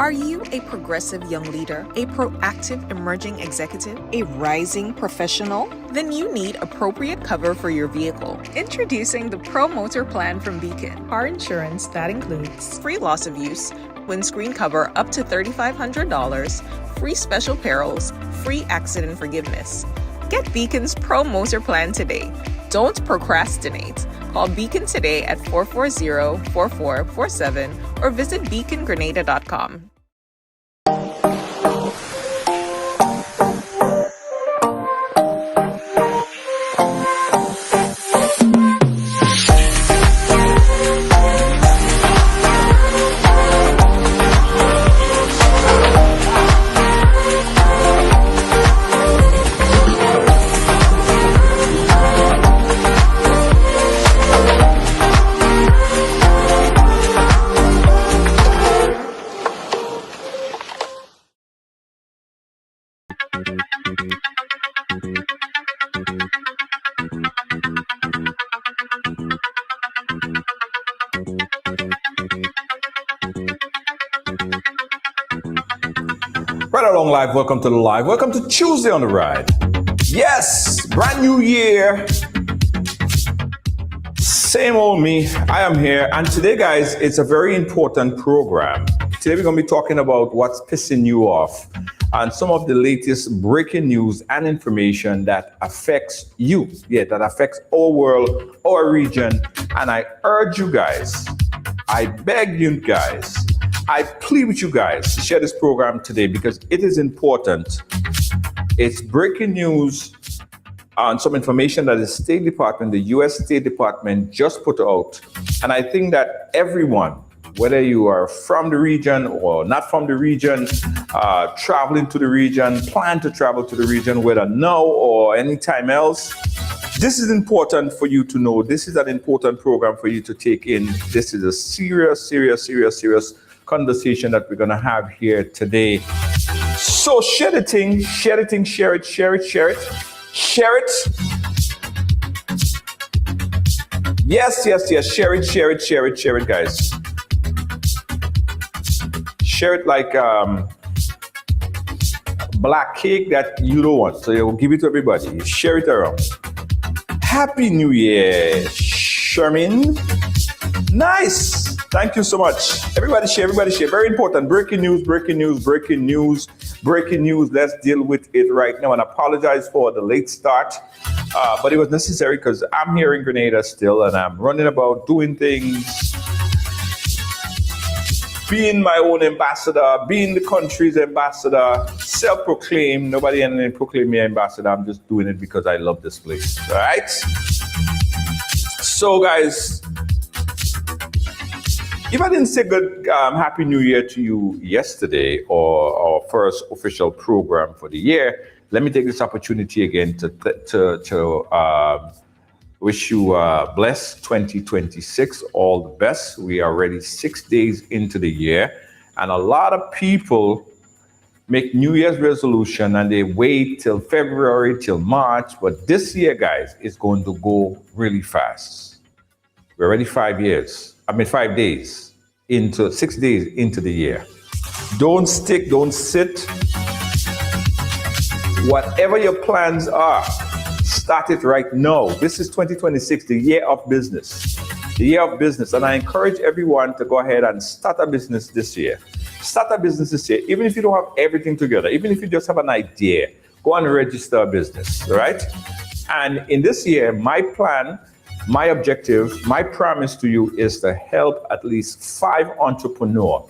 Are you a progressive young leader, a proactive emerging executive, a rising professional? Then you need appropriate cover for your vehicle. Introducing the Pro Motor Plan from Beacon. Car insurance that includes free loss of use, windscreen cover up to $3,500, free special perils, free accident forgiveness. Get Beacon's Pro Motor Plan today. Don't procrastinate. Call Beacon today at 440-4447 or visit beacongrenada.com. Right along live, welcome to the live. Welcome to Tuesday on the Ride. Yes, brand new year. Same old me, I am here. And today, guys, it's a very important program. Today we're going to be talking about what's pissing you off and some of the latest breaking news and information that affects you. Yeah, that affects our world, our region. And I urge you guys, I beg you guys, I plead with you guys to share this program today because it is important. It's breaking news on some information that the State Department, the U.S. State Department just put out. And I think that everyone, whether you are from the region or not from the region, traveling to the region, plan to travel to the region, whether now or anytime else, this is important for you to know. This is an important program for you to take in. This is a serious conversation that we're going to have here today. So share the thing, share it. Yes, share it, guys. Share it like black cake that you don't want. So you'll give it to everybody. Share it around. Happy New Year, Sherman. Nice. Thank you so much. Everybody share. Very important. Breaking news. Let's deal with it right now. And I apologize for the late start, but it was necessary because I'm here in Grenada still and I'm running about doing things, being my own ambassador, being the country's ambassador, self-proclaimed. Nobody can proclaim me ambassador. I'm just doing it because I love this place. All right? So, guys, if I didn't say good Happy New Year to you yesterday or our first official program for the year, let me take this opportunity again to wish you a blessed 2026, all the best. We are already 6 days into the year, and a lot of people make New Year's resolution and they wait till February, till March, but this year, guys, is going to go really fast. We're already 5 days into 6 days into the year. Don't sit. Whatever your plans are, start it right now. This is 2026, the year of business. And I encourage everyone to go ahead and start a business this year. Even if you don't have everything together, even if you just have an idea, go and register a business, right? And in this year, my plan, my objective, my promise to you is to help at least 5 entrepreneurs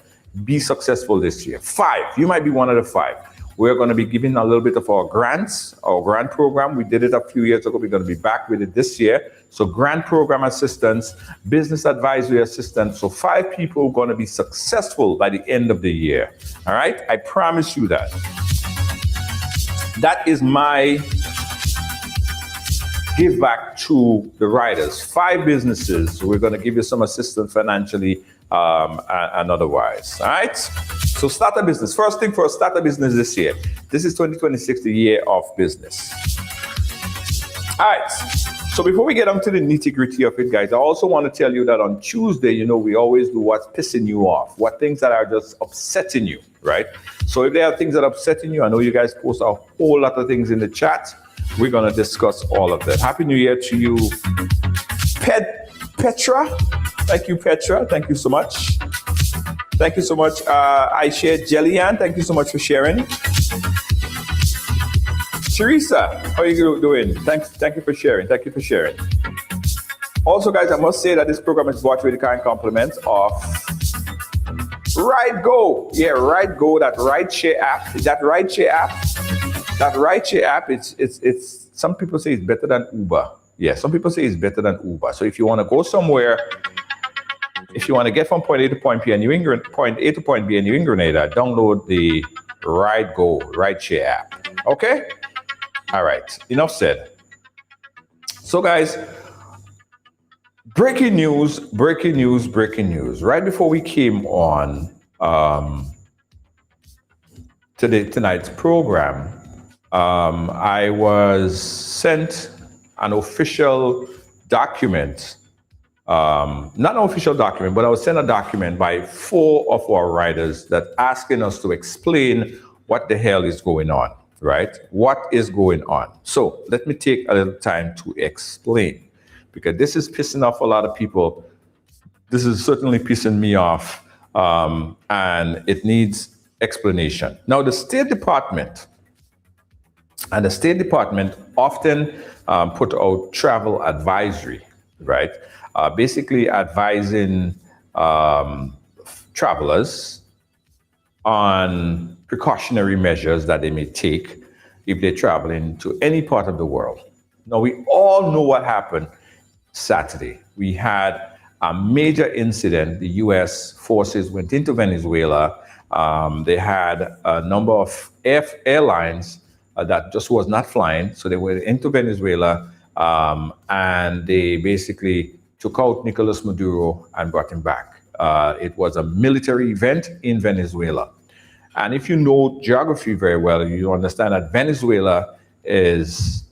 be successful this year. 5. You might be one of the 5. We're going to be giving a little bit of our grants, our grant program. We did it a few years ago. We're going to be back with it this year. So grant program assistance, business advisory assistance. So 5 people are going to be successful by the end of the year. All right? I promise you that. That is my give back to the riders. 5 businesses. We're going to give you some assistance financially and otherwise. All right? So start a business. First thing first, start a business this year. This is 2026, the year of business. All right. So before we get on to the nitty gritty of it, guys, I also want to tell you that on Tuesday, we always do what's pissing you off, what things that are just upsetting you, right? So if there are things that are upsetting you, I know you guys post a whole lot of things in the chat. We're going to discuss all of that. Happy New Year to you, Petra. Thank you, Petra. Thank you so much. Thank you so much. I shared Jellyanne. Thank you so much for sharing. Teresa, how are you doing? Thank you for sharing. Thank you for sharing. Also, guys, I must say that this program is brought with the kind compliments of RideGo. Yeah, RideGo, that rideshare app. That rideshare app, it's some people say it's better than Uber. Yeah, some people say it's better than Uber. So if you want to go somewhere, if you want to get from point A to point B and point A to point B and you're in Grenada, download the RideGo rideshare app. Okay? All right, enough said. So guys, breaking news. Right before we came on tonight's program, I was sent an official document, not an official document, but I was sent a document by 4 of our riders that asking us to explain what the hell is going on. Right? What is going on? So let me take a little time to explain, because this is pissing off a lot of people. This is certainly pissing me off, and it needs explanation. Now, the State Department often put out travel advisory, right? Basically advising travelers on precautionary measures that they may take if they're traveling to any part of the world. Now, we all know what happened Saturday. We had a major incident. The U.S. forces went into Venezuela. They had a number of airlines that just was not flying. So they went into Venezuela, and they basically took out Nicolas Maduro and brought him back. It was a military event in Venezuela. And if you know geography very well, you understand that Venezuela is,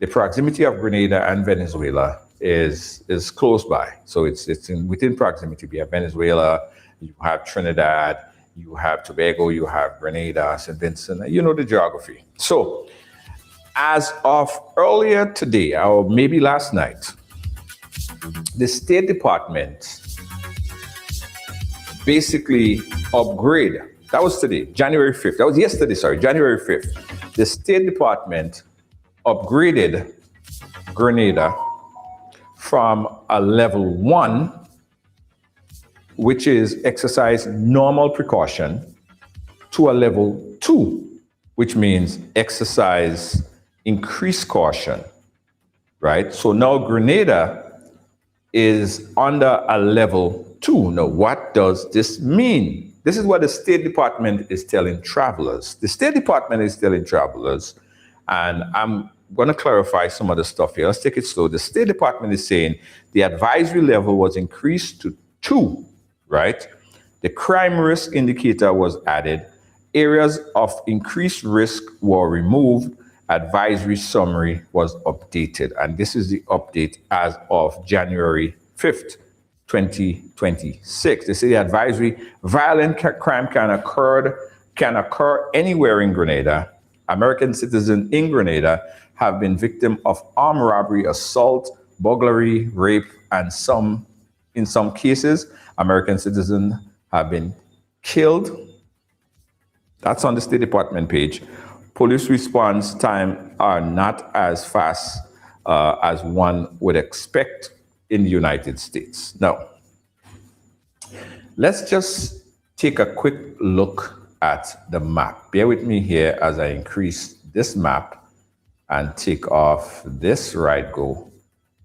the proximity of Grenada and Venezuela is close by. So it's within proximity. We have Venezuela, you have Trinidad, you have Tobago, you have Grenada, St. Vincent, you know the geography. So as of earlier today, or maybe last night, the State Department basically upgraded. That was today, January 5th. That was yesterday, sorry, January 5th. The State Department upgraded Grenada from a level 1, which is exercise normal precaution, to a level 2, which means exercise increased caution, right? So now Grenada is under a level 2. Now, what does this mean? This is what the State Department is telling travelers. The State Department is telling travelers, and I'm going to clarify some of the stuff here. Let's take it slow. The State Department is saying the advisory level was increased to 2, right? The crime risk indicator was added. Areas of increased risk were removed. Advisory summary was updated. And this is the update as of January 5th. 2026. They say the advisory, violent crime can occur anywhere in Grenada. American citizens in Grenada have been victim of armed robbery, assault, burglary, rape, and in some cases, American citizens have been killed. That's on the State Department page. Police response time are not as fast as one would expect in the United States. Now, let's just take a quick look at the map. Bear with me here as I increase this map and take off this RideGo,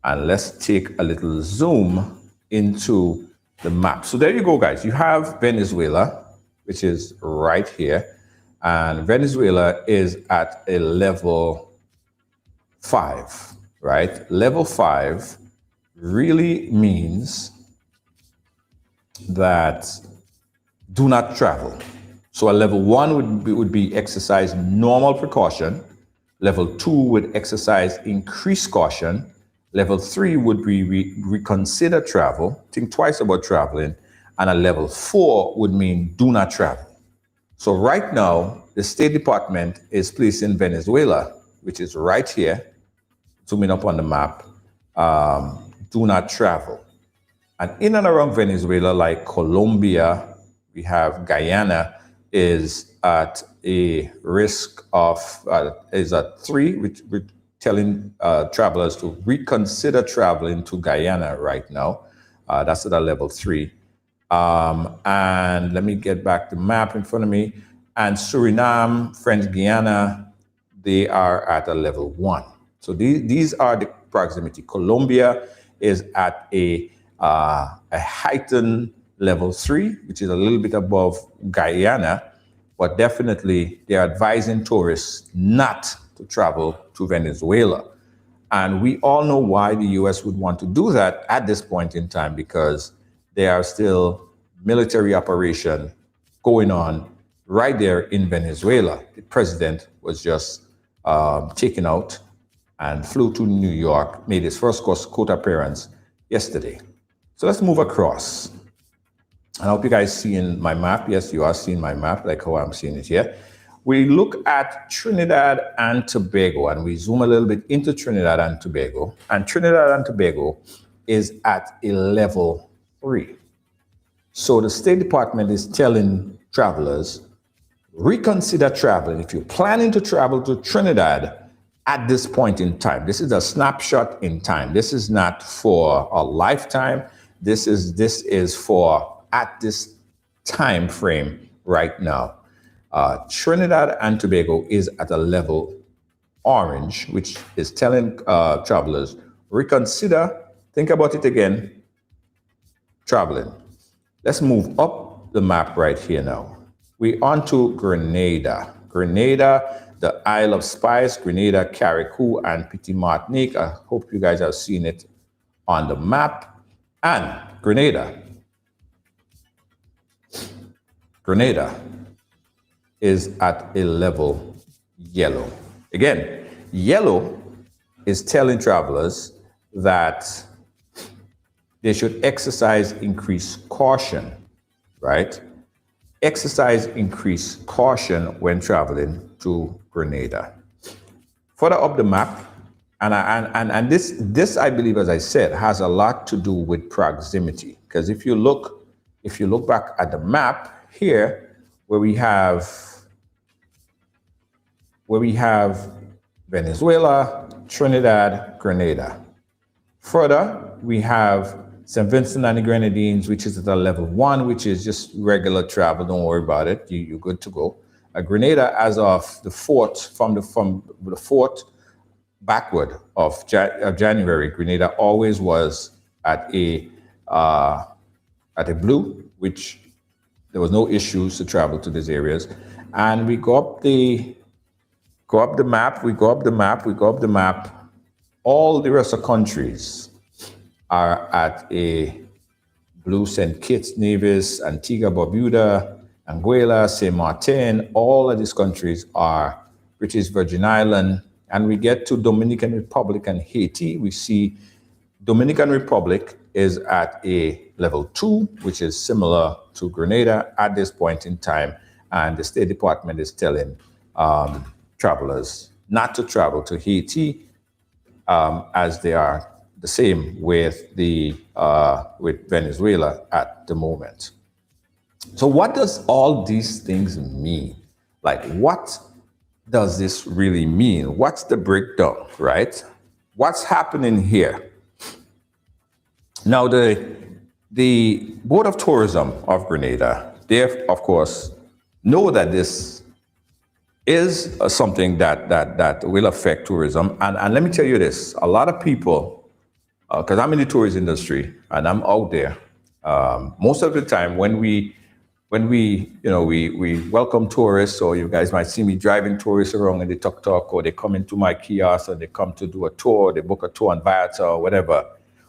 and let's take a little zoom into the map. So there you go, guys. You have Venezuela, which is right here, and Venezuela is at a level 5, right? Level 5 really means that do not travel. So a level 1 would be exercise normal precaution. Level 2 would exercise increased caution. Level 3 would be reconsider travel, think twice about traveling. And a level 4 would mean do not travel. So right now, the State Department is placing Venezuela, which is right here, zooming up on the map, do not travel. And in and around Venezuela, like Colombia, we have Guyana, is at a risk of, is at 3, which we're telling travelers to reconsider traveling to Guyana right now. That's at a level 3. And let me get back the map in front of me. And Suriname, French Guiana, they are at a level 1. So these are the proximity. Colombia is at a heightened level 3, which is a little bit above Guyana, but definitely they're advising tourists not to travel to Venezuela. And we all know why the US would want to do that at this point in time, because there are still military operation going on right there in Venezuela. The president was just taken out and flew to New York, made his first court appearance yesterday. So let's move across. I hope you guys seeing my map. Yes, you are seeing my map, like how I'm seeing it here. We look at Trinidad and Tobago, and we zoom a little bit into Trinidad and Tobago. And Trinidad and Tobago is at a level 3. So the State Department is telling travelers, reconsider traveling. If you're planning to travel to Trinidad at this point in time, this is a snapshot in time. This is not for a lifetime. This is for at this time frame right now. Trinidad and Tobago is at a level orange, which is telling travelers, reconsider, think about it again, traveling. Let's move up the map right here now. We're on to Grenada. Grenada, the Isle of Spice, Grenada, Carriacou, and Petit Martinique. I hope you guys have seen it on the map. And Grenada is at a level yellow. Again, yellow is telling travelers that they should exercise increased caution, right? Exercise increased caution when traveling to Grenada. Further up the map, and this I believe, as I said, has a lot to do with proximity. Because if you look back at the map here, where we have Venezuela, Trinidad, Grenada. Further, we have St. Vincent and the Grenadines, which is at a level 1, which is just regular travel. Don't worry about it. You're good to go. Grenada, as of the 4th, from the 4th backward of January, Grenada always was at a blue, which there was no issues to travel to these areas. And we go up the map. All the rest of countries are at a blue. St. Kitts, Nevis, Antigua, Barbuda, Anguilla, Saint Martin. All of these countries are British Virgin Island. And we get to Dominican Republic and Haiti. We see Dominican Republic is at a level 2, which is similar to Grenada at this point in time. And the State Department is telling travelers not to travel to Haiti, as they are the same with with Venezuela at the moment. So what does all these things mean? Like, what does this really mean? What's the breakdown, right? What's happening here? Now, the Board of Tourism of Grenada, they, of course, know that this is something that will affect tourism. And let me tell you this, a lot of people, because I'm in the tourist industry and I'm out there, most of the time when we welcome tourists, or you guys might see me driving tourists around in the tuk-tuk, or they come into my kiosk and they come to do a tour, they book a tour on Viata or whatever.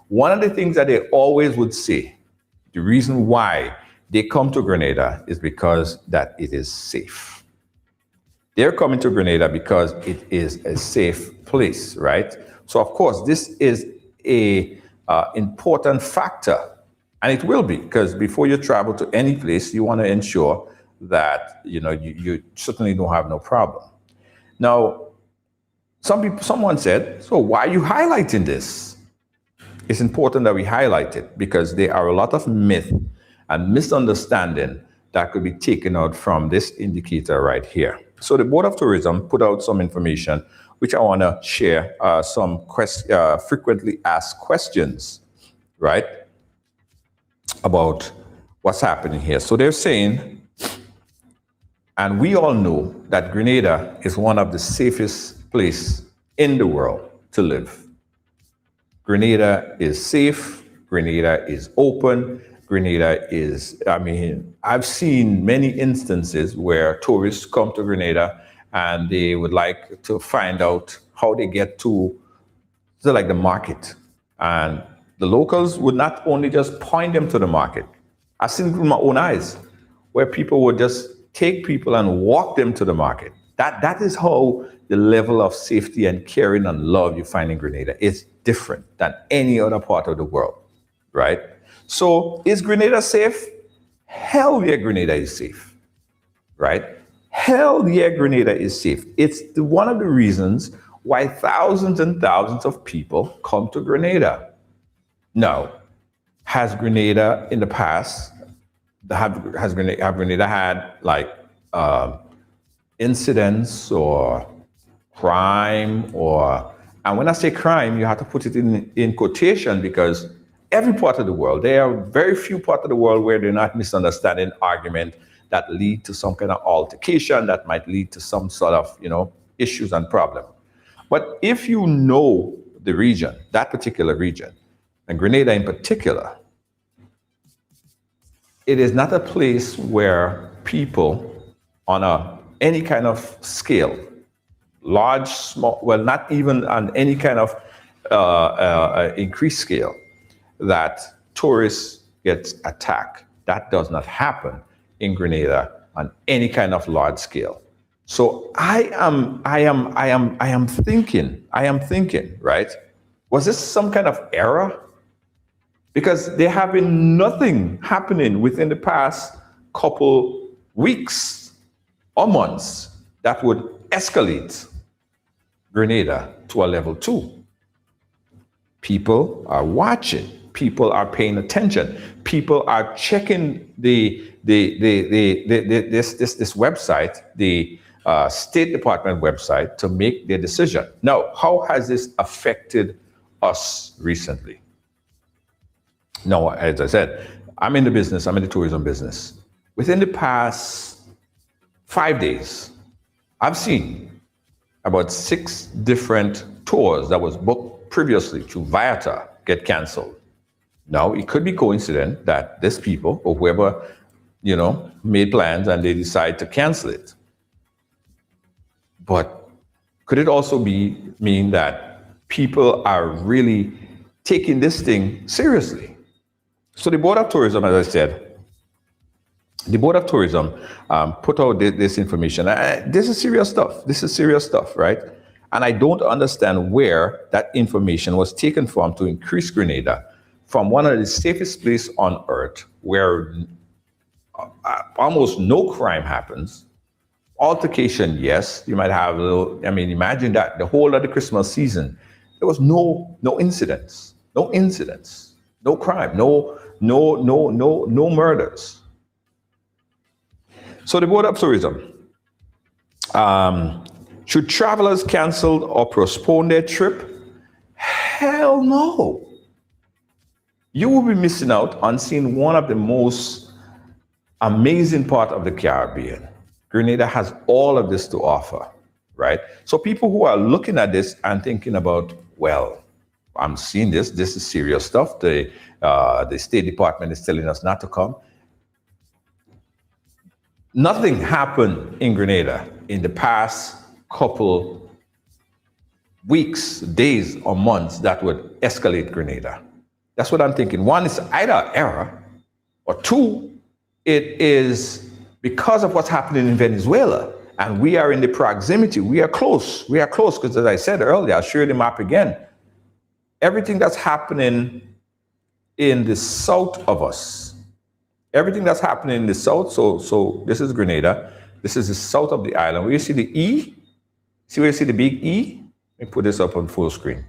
One of the things that they always would say, the reason why they come to Grenada is because that it is safe. They're coming to Grenada because it is a safe place, right? So of course, this is a important factor, and it will be, because before you travel to any place, you want to ensure that you certainly don't have no problem. Now, someone said, so why are you highlighting this? It's important that we highlight it because there are a lot of myth and misunderstanding that could be taken out from this indicator right here. So the Board of Tourism put out some information which I want to share, some frequently asked questions, right, about what's happening here. So they're saying, and we all know that Grenada is one of the safest places in the world to live. Grenada is safe, Grenada is open, Grenada is, I've seen many instances where tourists come to Grenada and they would like to find out how they get to like the market. And the locals would not only just point them to the market. I've seen it with my own eyes where people would just take people and walk them to the market. That is how the level of safety and caring and love you find in Grenada is different than any other part of the world, right? So is Grenada safe? Hell yeah, Grenada is safe, right? Hell yeah, Grenada is safe. It's one of the reasons why thousands and thousands of people come to Grenada. Now, has Grenada in the past, have Grenada had like incidents or crime and when I say crime, you have to put it in quotation because every part of the world, there are very few parts of the world where they're not misunderstanding argument that lead to some kind of altercation that might lead to some sort of, issues and problem. But if you know the region, that particular region, and Grenada in particular, it is not a place where people on any kind of scale, large, small, well, not even on any kind of increased scale, that tourists get attacked. That does not happen in Grenada on any kind of large scale. So I am thinking, right? Was this some kind of error? Because there have been nothing happening within the past couple weeks or months that would escalate Grenada to a level 2. People are watching. People are paying attention. People are checking this website, the State Department website, to make their decision. Now, how has this affected us recently? No, as I said, I'm in the tourism business. Within the past 5 days, I've seen about 6 different tours that was booked previously through Viator get canceled. Now, it could be coincident that these people or whoever, made plans and they decide to cancel it. But could it also mean that people are really taking this thing seriously? So the Board of Tourism, as I said, put out this information. This is serious stuff, right? And I don't understand where that information was taken from to increase Grenada from one of the safest places on earth where almost no crime happens. Altercation, yes, you might have a little, imagine that the whole of the Christmas season, there was no incidents, no crime, no murders. So the Board of Tourism, should travelers cancel or postpone their trip? Hell no. You will be missing out on seeing one of the most amazing parts of the Caribbean. Grenada has all of this to offer, right? So people who are looking at this and thinking about, well, I'm seeing this is serious stuff. The State Department is telling us not to come. Nothing happened in Grenada in the past couple weeks, days, or months that would escalate Grenada. That's what I'm thinking. One, is either error, or two, it is because of what's happening in Venezuela. And we are in the proximity. We are close because as I said earlier, I'll show you the map again. everything that's happening in the south of us, everything that's happening in the south. So this is Grenada. This is the south of the island. Where you see the E, see where you see the big E? Let me put this up on full screen.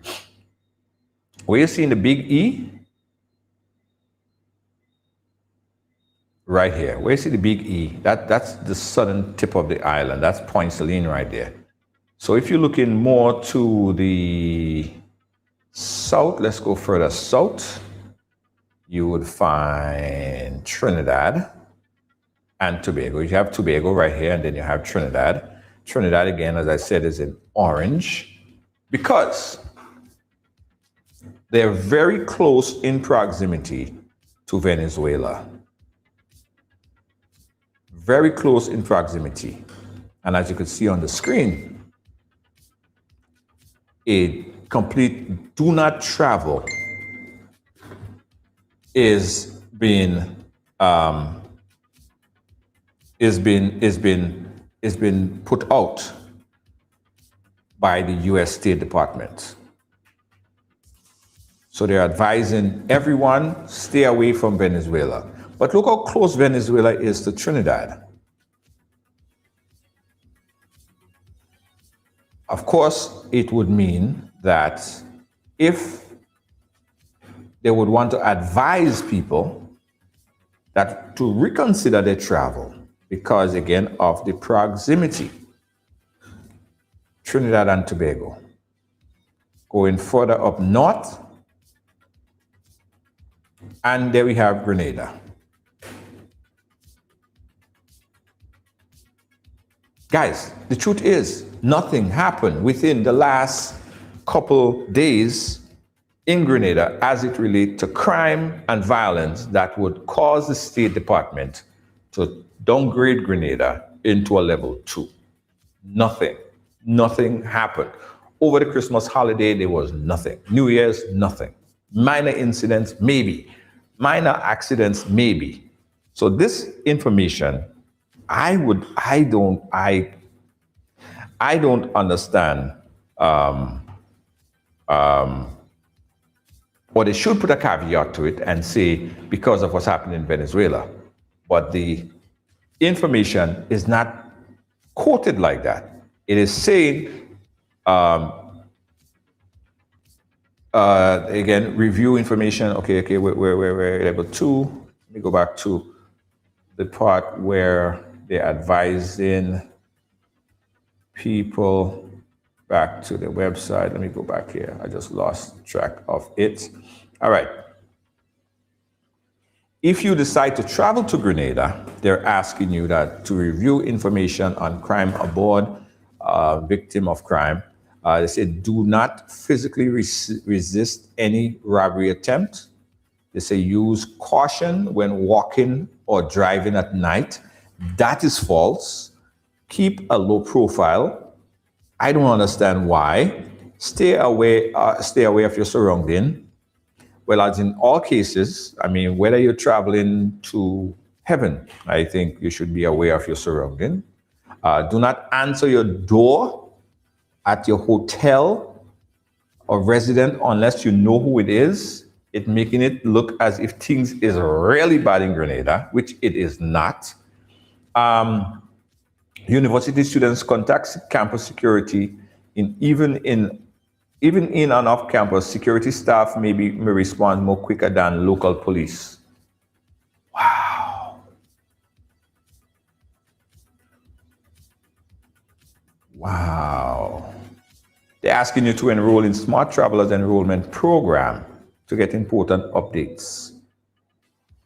Where you see the big E, right here. Where you see the big E, that's the southern tip of the island. That's Point Celine right there. So if you're looking more to the south, let's go further south, you would find Trinidad and Tobago. You have Tobago right here, and then you have Trinidad. Trinidad, again, as I said, is in orange because they're very close in proximity to Venezuela. Very close in proximity. And as you can see on the screen, a complete do not travel is being put out by the US State Department. So they're advising everyone stay away from Venezuela. But look how close Venezuela is to Trinidad. Of course, it would mean that if they would want to advise people that to reconsider their travel because, again, of the proximity. Trinidad and Tobago. Going further up north, and there we have Grenada. Guys, the truth is, nothing happened within the last couple days in Grenada as it relates to crime and violence that would cause the State Department to downgrade Grenada into a level 2. Nothing happened. Over the Christmas holiday, there was nothing. New Year's, nothing. Minor incidents, maybe. Minor accidents, maybe. So this information, I don't understand. Or they should put a caveat to it and say because of what's happening in Venezuela. But the information is not quoted like that. It is saying, again, review information. Okay, we're level 2. Let me go back to the part where they're advising people back to the website. Let me go back here. I just lost track of it. All right. If you decide to travel to Grenada, they're asking you that to review information on crime aboard, victim of crime. They say do not physically resist any robbery attempt. They say use caution when walking or driving at night. That is false. Keep a low profile. I don't understand why. Stay away of your surrounding. Well, as in all cases, I mean, whether you're traveling to heaven, I think you should be aware of your surrounding. Do not answer your door at your hotel or resident unless you know who it is. It making it look as if things is really bad in Grenada, which it is not. University students contact campus security. Even in and off campus, security staff may respond more quicker than local police. Wow. They're asking you to enroll in Smart Travelers Enrollment Program to get important updates.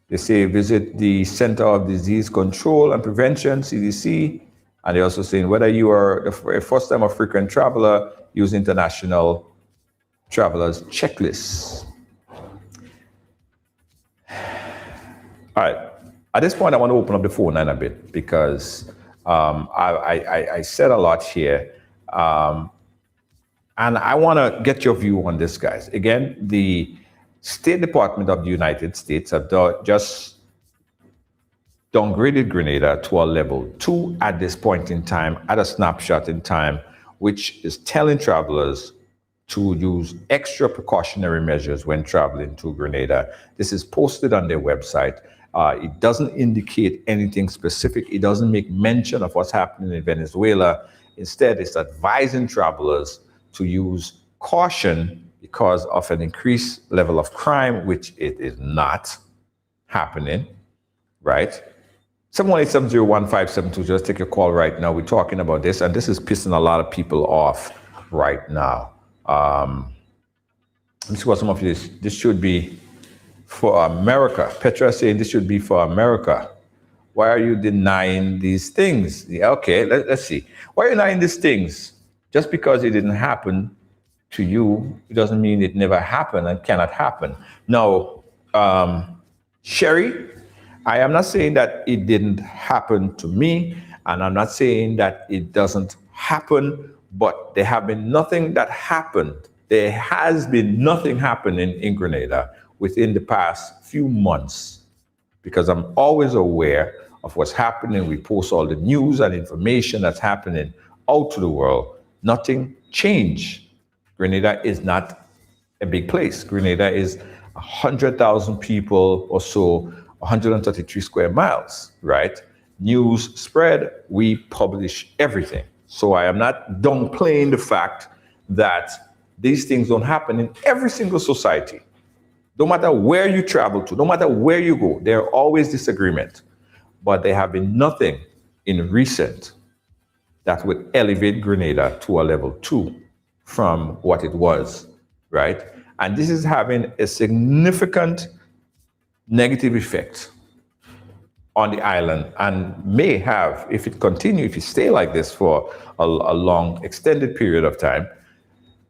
They say visit the Center of Disease Control and Prevention, CDC, and they're also saying whether you are a first-time or frequent traveler, use international travelers checklists. All right. At this point, I want to open up the phone line a bit because I said a lot here. And I want to get your view on this, guys. Again, the State Department of the United States have just downgraded Grenada to a level 2 at this point in time, at a snapshot in time, which is telling travelers to use extra precautionary measures when traveling to Grenada. This is posted on their website. It doesn't indicate anything specific. It doesn't make mention of what's happening in Venezuela. Instead, it's advising travelers to use caution because of an increased level of crime, which it is not happening, right? 718-701-5720. Just take your call right now. We're talking about this, and this is pissing a lot of people off right now. Let me see what some of this should be for America. Petra saying this should be for America. Why are you denying these things? Yeah, okay, let's see. Why are you denying these things? Just because it didn't happen to you, it doesn't mean it never happened and cannot happen. Now, Sherry, I am not saying that it didn't happen to me, and I'm not saying that it doesn't happen, but there have been nothing that happened. There has been nothing happening in Grenada within the past few months, because I'm always aware of what's happening. We post all the news and information that's happening out to the world. Nothing changed. Grenada is not a big place. Grenada is 100,000 people or so, 133 square miles, right? News spread, we publish everything. So I am not downplaying the fact that these things don't happen in every single society. No matter where you travel to, no matter where you go, there are always disagreements. But there have been nothing in recent that would elevate Grenada to a level 2 from what it was, right? And this is having a significant negative effect on the island, and may have, if it continues, if it stay like this for a long, extended period of time,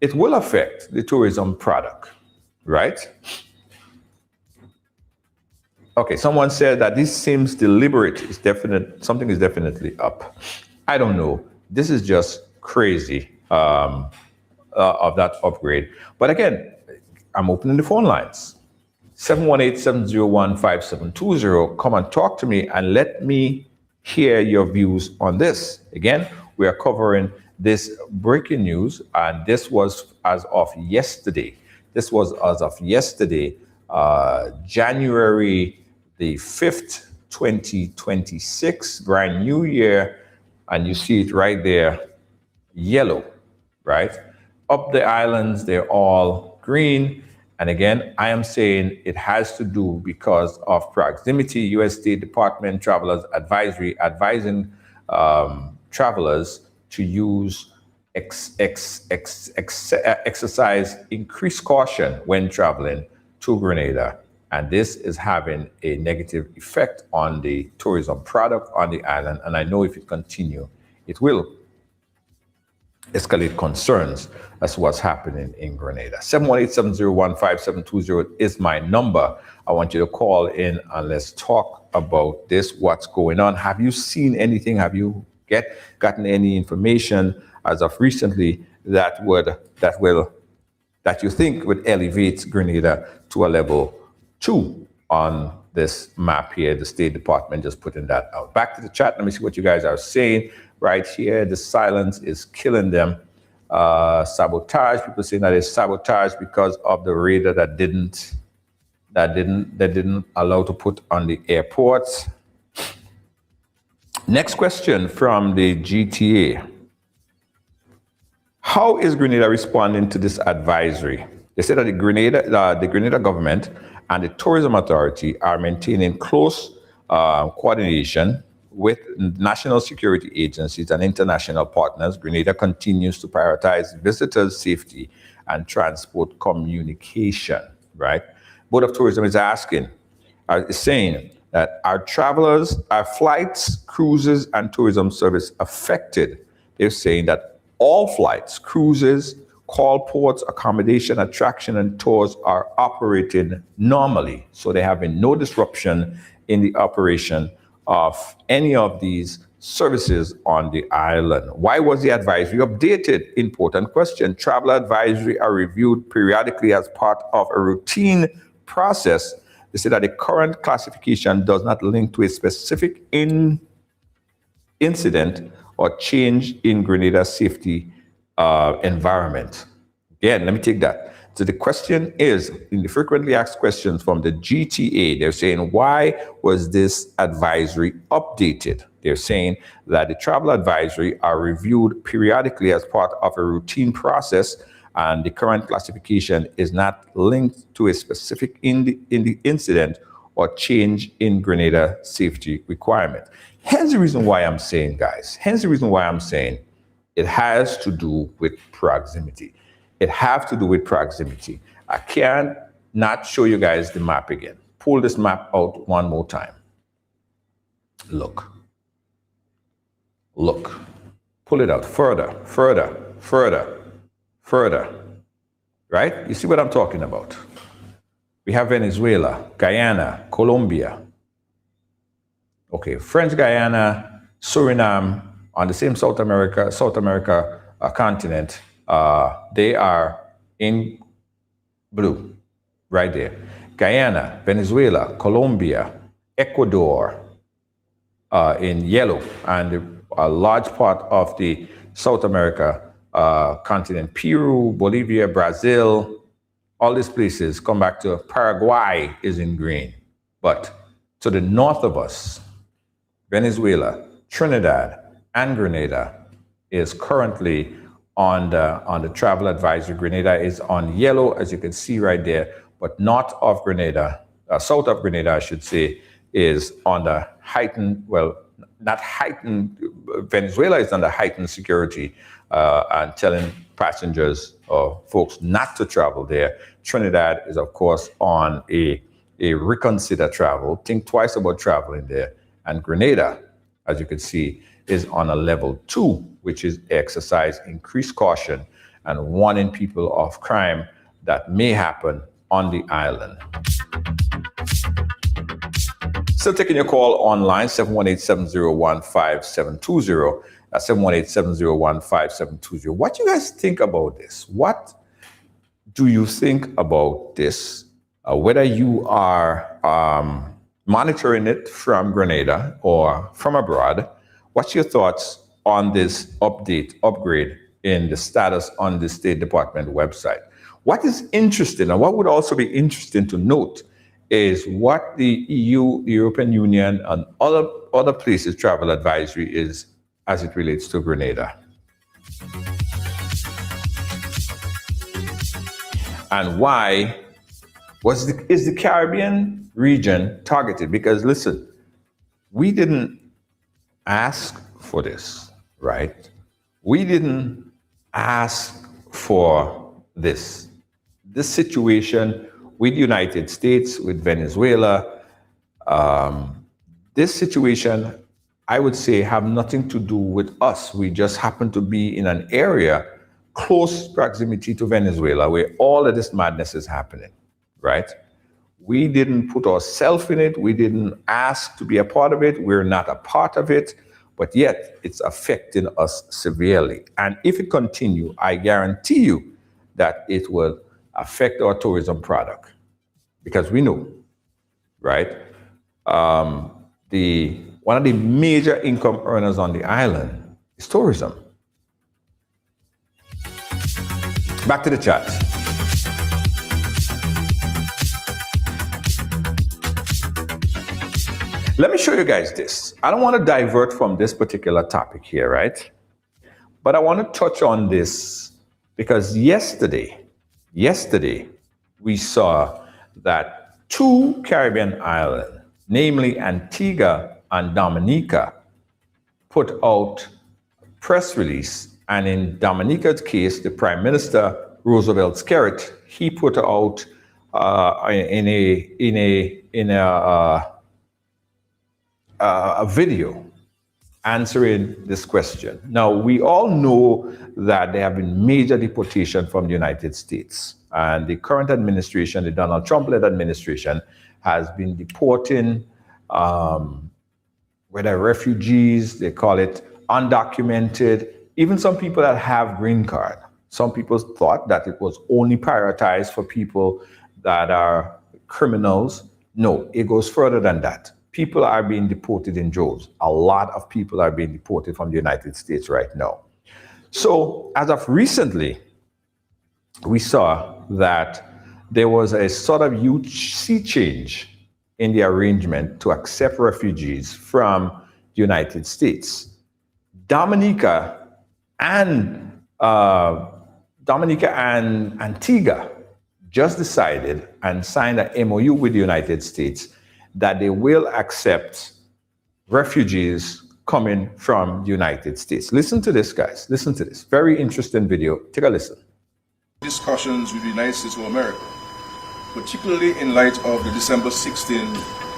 it will affect the tourism product, right? Okay, someone said that this seems deliberate. It's definite. Something is definitely up. I don't know. This is just crazy of that upgrade. But again, I'm opening the phone lines. 718-701-5720. Come and talk to me and let me hear your views on this. Again, we are covering this breaking news, and this was as of yesterday. This was as of yesterday, January the 5th, 2026, brand new year, and you see it right there, yellow, right? Up the islands, they're all green. And again, I am saying it has to do because of proximity. U.S. State Department Travelers Advisory advising travelers to use exercise increased caution when traveling to Grenada. And this is having a negative effect on the tourism product on the island. And I know if it continues, it will escalate concerns as to what's happening in Grenada. 718-701-5720 is my number. I want you to call in and let's talk about this, what's going on. Have you seen anything? Have you gotten any information as of recently that you think would elevate Grenada to a level 2 on this map here? The State Department just putting that out. Back to the chat. Let me see what you guys are saying. Right here, the silence is killing them. Sabotage. People saying that it's sabotage because of the radar that didn't allow to put on the airports. Next question from the GTA. How is Grenada responding to this advisory? They said that the Grenada government and the tourism authority are maintaining close coordination with national security agencies and international partners. Grenada continues to prioritize visitors' safety and transport communication, right? Board of Tourism is saying that our flights, cruises, and tourism service affected? They're saying that all flights, cruises, call ports, accommodation, attraction, and tours are operating normally. So there have been no disruption in the operation of any of these services on the island. Why was the advisory updated? Important question. Travel advisory are reviewed periodically as part of a routine process. They say that the current classification does not link to a specific incident or change in Grenada's safety environment. Again, let me take that. So the question is, in the frequently asked questions from the GTA, they're saying, why was this advisory updated? They're saying that the travel advisory are reviewed periodically as part of a routine process, and the current classification is not linked to a specific incident or change in Grenada safety requirement. Hence the reason why I'm saying, guys, hence the reason why I'm saying it has to do with proximity. It has to do with proximity. I can't not show you guys the map again. Pull this map out one more time. Look. Look. Pull it out further, further, further, further. Right? You see what I'm talking about? We have Venezuela, Guyana, Colombia. Okay, French Guyana, Suriname, on the same South America continent. They are in blue, right there. Guyana, Venezuela, Colombia, Ecuador, in yellow, and a large part of the South America continent. Peru, Bolivia, Brazil, all these places come back to Paraguay is in green. But to the north of us, Venezuela, Trinidad, and Grenada is currently on the travel advisory. Grenada is on yellow, as you can see right there, but north of Grenada, south of Grenada, I should say, is on the heightened, well, not heightened, Venezuela is under heightened security and telling passengers or folks not to travel there. Trinidad is, of course, on a reconsider travel, think twice about traveling there. And Grenada, as you can see, is on a level 2, which is exercise increased caution and warning people of crime that may happen on the island. Still taking your call online, 718-701-5720. That's 718-701-5720. What do you guys think about this? What do you think about this? Whether you are monitoring it from Grenada or from abroad, what's your thoughts on this upgrade in the status on the State Department website? What is interesting, and what would also be interesting to note, is what the EU, the European Union, and other places travel advisory is as it relates to Grenada. And why is the Caribbean region targeted? Because listen, we didn't ask for this, right? We didn't ask for this. This situation with the United States, with Venezuela, this situation, I would say, have nothing to do with us. We just happen to be in an area close proximity to Venezuela where all of this madness is happening, right? We didn't put ourselves in it. We didn't ask to be a part of it. We're not a part of it, but yet it's affecting us severely. And if it continues, I guarantee you that it will affect our tourism product, because we know, right? One of the major income earners on the island is tourism. Back to the chat. Let me show you guys this. I don't want to divert from this particular topic here, right? But I want to touch on this because yesterday, we saw that 2 Caribbean islands, namely Antigua and Dominica, put out a press release. And in Dominica's case, the Prime Minister, Roosevelt Skerritt, he put out a video answering this question. Now, we all know that there have been major deportation from the United States. And the current administration, the Donald Trump-led administration, has been deporting whether refugees, they call it undocumented, even some people that have green card. Some people thought that it was only prioritized for people that are criminals. No, it goes further than that. People are being deported in droves. A lot of people are being deported from the United States right now. So as of recently, we saw that there was a sort of huge sea change in the arrangement to accept refugees from the United States. Dominica and Antigua just decided and signed an MOU with the United States that they will accept refugees coming from the United States. Listen to this, guys. Listen to this. Very interesting video. Take a listen. Discussions with the United States of America, particularly in light of the December 16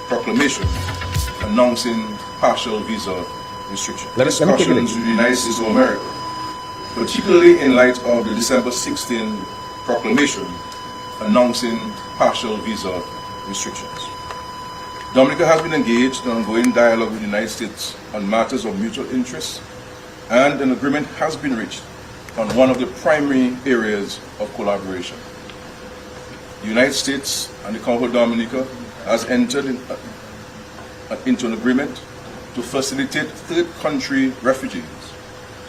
proclamation announcing partial visa restrictions. Discussions with the United States of America, particularly in light of the December 16 proclamation announcing partial visa restrictions. Dominica has been engaged in ongoing dialogue with the United States on matters of mutual interest, and an agreement has been reached on one of the primary areas of collaboration. The United States and the Commonwealth of Dominica has entered into an agreement to facilitate third country refugees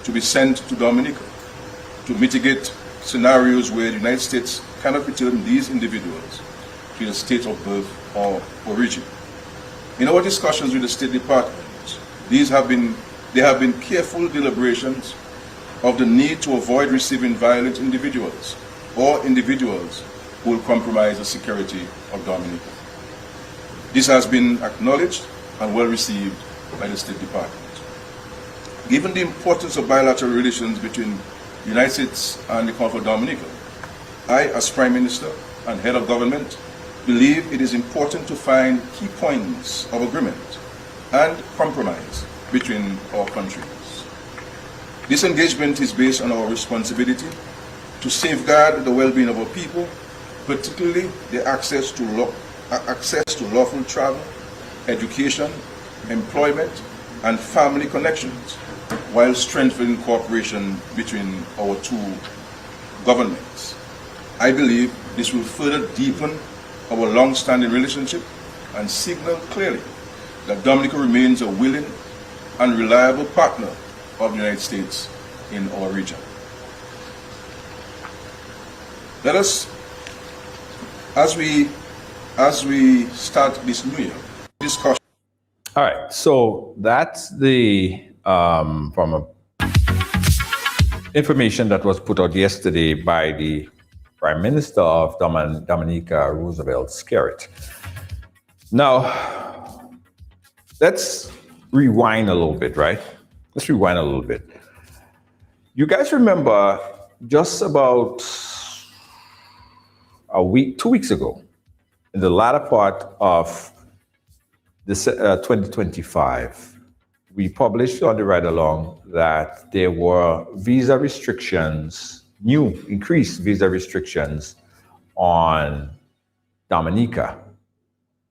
to be sent to Dominica to mitigate scenarios where the United States cannot return these individuals to the state of birth or origin. In our discussions with the State Department, there have been careful deliberations of the need to avoid receiving violent individuals or individuals who will compromise the security of Dominica. This has been acknowledged and well received by the State Department. Given the importance of bilateral relations between the United States and the Commonwealth of Dominica, I, as Prime Minister and Head of Government, believe it is important to find key points of agreement and compromise between our countries. This engagement is based on our responsibility to safeguard the well-being of our people, particularly the access to lawful travel, education, employment, and family connections, while strengthening cooperation between our two governments. I believe this will further deepen our long-standing relationship and signal clearly that Dominica remains a willing and reliable partner of the United States in our region. Let us, as we start this new year, discussion. All right, so that's the from information that was put out yesterday by the Prime Minister of Dominica, Roosevelt Skerrit. Now, let's rewind a little bit, right? Let's rewind a little bit. You guys remember just about a week, 2 weeks ago, in the latter part of this 2025, we published on the ride along that there were visa restrictions, new increased visa restrictions on Dominica,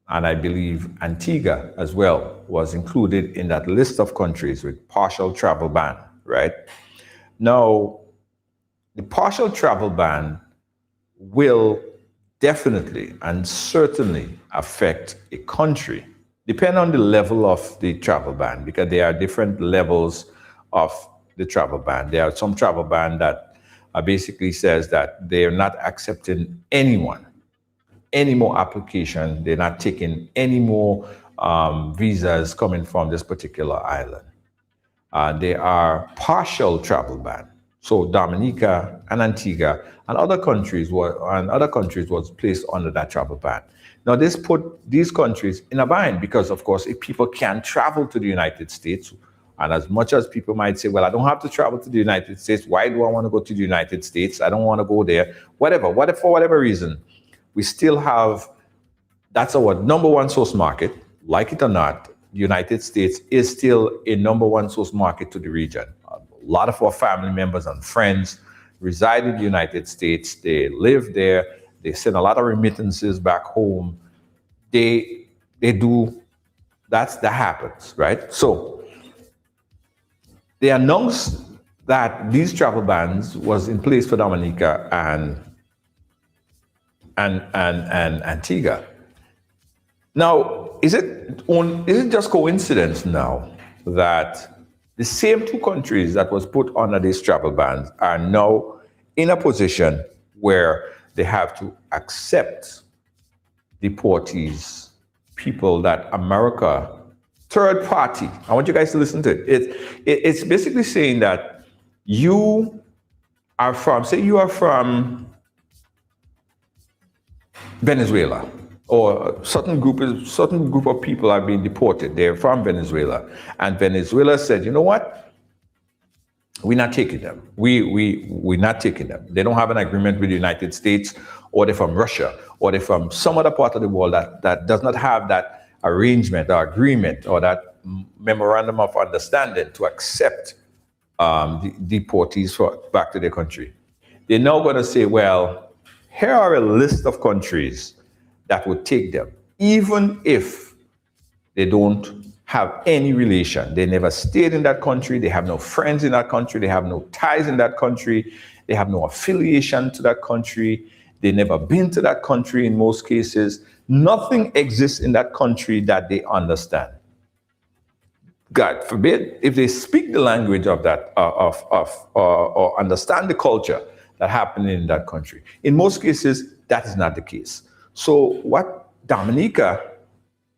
and I believe Antigua as well was included in that list of countries with partial travel ban, right? Now, the partial travel ban will definitely and certainly affect a country, depending on the level of the travel ban, because there are different levels of the travel ban. There are some travel ban that basically says that they're not accepting anyone, any more application. They're not taking any more visas coming from this particular island. There are partial travel ban. So Dominica and Antigua and other countries was placed under that travel ban. Now this put these countries in a bind because, of course, if people can't travel to the United States, and as much as people might say, well, I don't have to travel to the United States. Why do I want to go to the United States? I don't want to go there. Whatever, for whatever reason, we still have, that's our number one source market. Like it or not, the United States is still a number one source market to the region. A lot of our family members and friends reside in the United States. They live there. They send a lot of remittances back home. They do, that happens, right? So they announced that these travel bans was in place for Dominica and Antigua. Now, is it just coincidence now that the same two countries that was put under these travel bans are now in a position where they have to accept deportees, people that America, third party. I want you guys to listen to it. It's basically saying that you are from, say you are from Venezuela, or a certain group of people are being deported. They're from Venezuela, and Venezuela said, you know what? We're not taking them. We're not taking them. They don't have an agreement with the United States, or they're from Russia, or they're from some other part of the world that does not have that arrangement or agreement or that memorandum of understanding to accept the deportees back to their country. They're now going to say, well, here are a list of countries that would take them, even if they don't have any relation. They never stayed in that country. They have no friends in that country. They have no ties in that country. They have no affiliation to that country. They've never been to that country in most cases. Nothing exists in that country that they understand. God forbid, if they speak the language of that, or understand the culture that happened in that country. In most cases, that is not the case. So what Dominica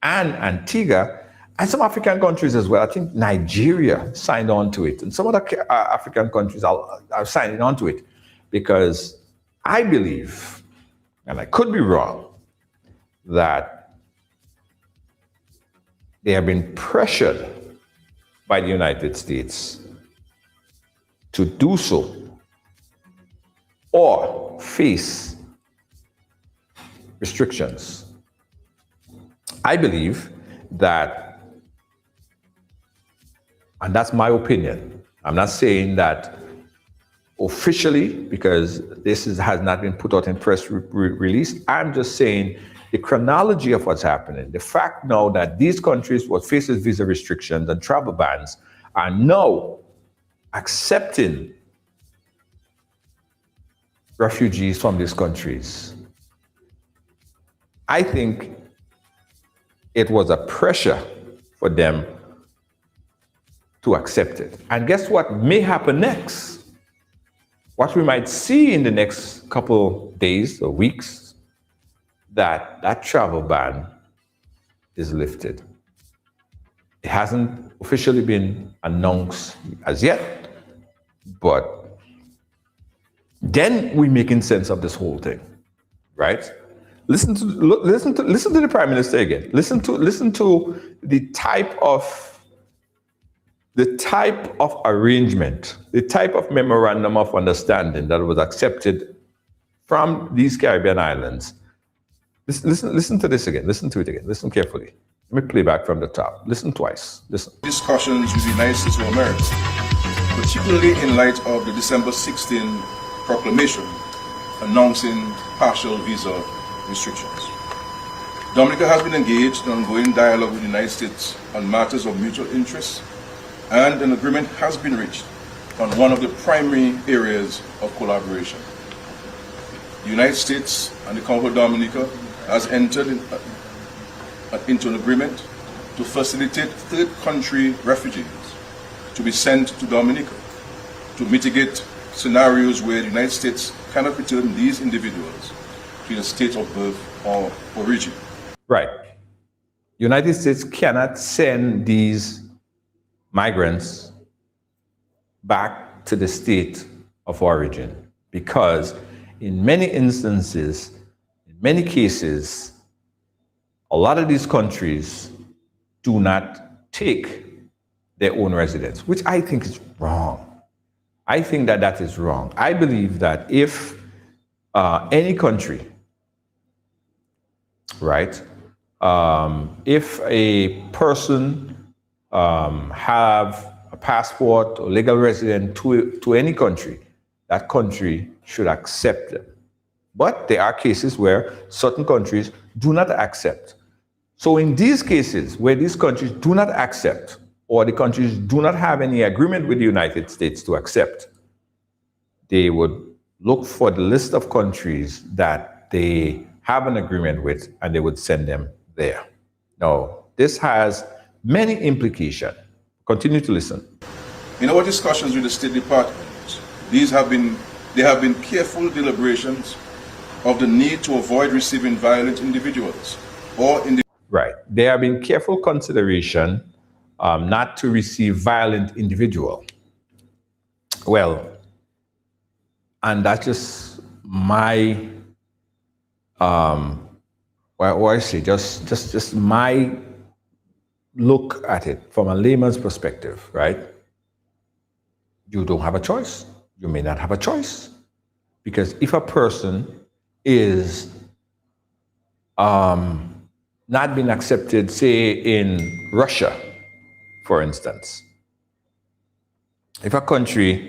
and Antigua, and some African countries as well, I think Nigeria signed on to it, and some other African countries are signing on to it, because I believe, and I could be wrong, that they have been pressured by the United States to do so, or face restrictions. I believe that, and that's my opinion, I'm not saying that officially, because this has not been put out in press release. I'm just saying the chronology of what's happening, the fact now that these countries what faces visa restrictions and travel bans are now accepting refugees from these countries. I think it was a pressure for them to accept it. And guess what may happen next? What we might see in the next couple days or weeks, that travel ban is lifted. It hasn't officially been announced as yet, but then we're making sense of this whole thing, right? Listen to the Prime Minister again. Listen to the type of arrangement, the type of memorandum of understanding that was accepted from these Caribbean islands. Listen to this again. Listen to it again. Listen carefully. Let me play back from the top. Listen twice. Listen. Discussions with the United States of America, particularly in light of the December 16 proclamation announcing partial visa restrictions. Dominica has been engaged in ongoing dialogue with the United States on matters of mutual interest, and an agreement has been reached on one of the primary areas of collaboration. The United States and the Congo Dominica has entered into an agreement to facilitate third country refugees to be sent to Dominica to mitigate scenarios where the United States cannot return these individuals to the state of birth or origin. Right. United States cannot send these migrants back to the state of origin because in many instances, in many cases, a lot of these countries do not take their own residents, which I think is wrong. I think that is wrong. I believe that if any country, right, if a person have a passport or legal resident to any country, that country should accept them. But there are cases where certain countries do not accept. So in these cases where these countries do not accept, or the countries do not have any agreement with the United States to accept, they would look for the list of countries that they have an agreement with, and they would send them there. Now, this has many implications. Continue to listen. In our discussions with the State Department, these have been There have been careful deliberations of the need to avoid receiving violent individuals or Right. There have been careful consideration not to receive violent individual. Well, and that's just my what I say, just my look at it from a layman's perspective, right? You don't have a choice. You may not have a choice. Because if a person is not being accepted, say in Russia, for instance, if a country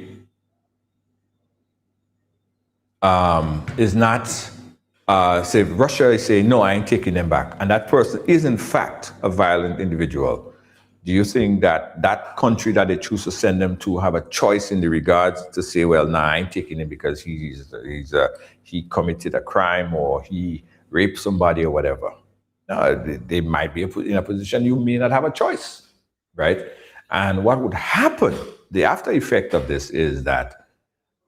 is not, say Russia is saying, no, I ain't taking them back, and that person is in fact a violent individual, do you think that that country that they choose to send them to have a choice in the regards to say, well, nah, I ain't taking him because he committed a crime or he raped somebody or whatever? No, they might be in a position you may not have a choice, right? And what would happen, the after effect of this is that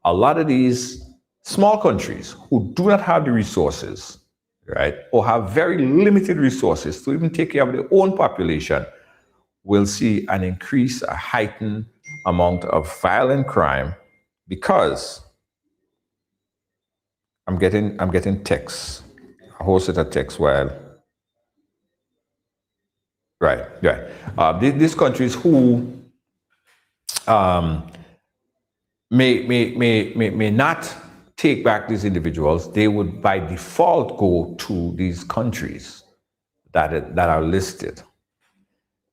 a lot of these small countries who do not have the resources, right, or have very limited resources to even take care of their own population, will see an increase, a heightened amount of violent crime, because I'm getting texts, a whole set of texts while, right. These countries who may not take back these individuals, they would by default go to these countries that are listed.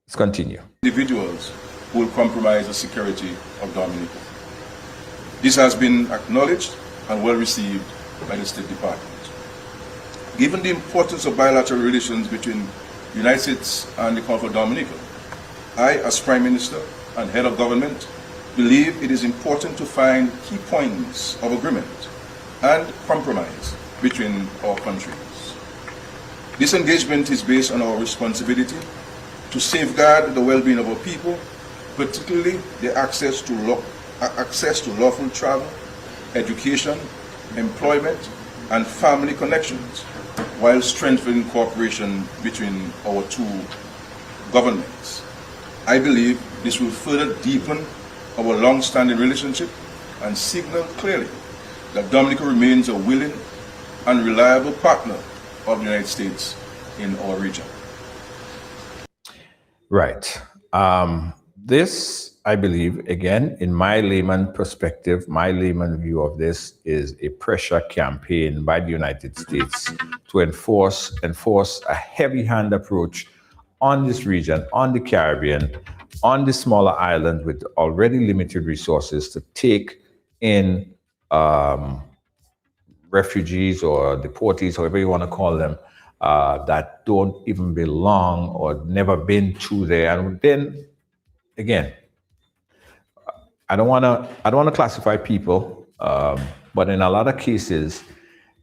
Let's continue. Individuals who will compromise the security of Dominica. This has been acknowledged and well received by the State Department. Given the importance of bilateral relations between the United States and the Commonwealth of Dominica, I, as Prime Minister and Head of Government, believe it is important to find key points of agreement and compromise between our countries. This engagement is based on our responsibility to safeguard the well-being of our people, particularly the access to lawful travel, education, employment, and family connections, while strengthening cooperation between our two governments. I believe this will further deepen our long-standing relationship and signal clearly that Dominica remains a willing and reliable partner of the United States in our region. Right. This, I believe, again, in my layman perspective, my layman view of this is a pressure campaign by the United States to enforce a heavy-hand approach on this region, on the Caribbean, on the smaller island with already limited resources, to take in refugees or deportees, however you want to call them, that don't even belong or never been to there. And then again, I don't want to classify people, but in a lot of cases,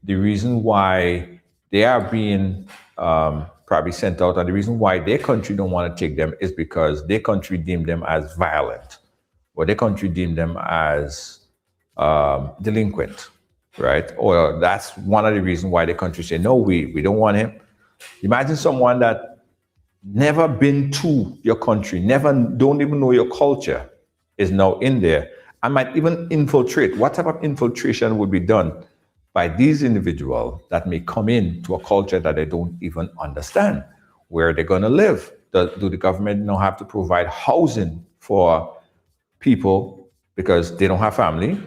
the reason why they are being probably sent out, and the reason why their country don't want to take them, is because their country deemed them as violent, or their country deemed them as delinquent, right? Or that's one of the reasons why the country say, no, we don't want him. Imagine someone that never been to your country, don't even know your culture, is now in there and might even infiltrate. What type of infiltration would be done by these individuals that may come in to a culture that they don't even understand? Where they're going to live? Do the government now have to provide housing for people because they don't have family?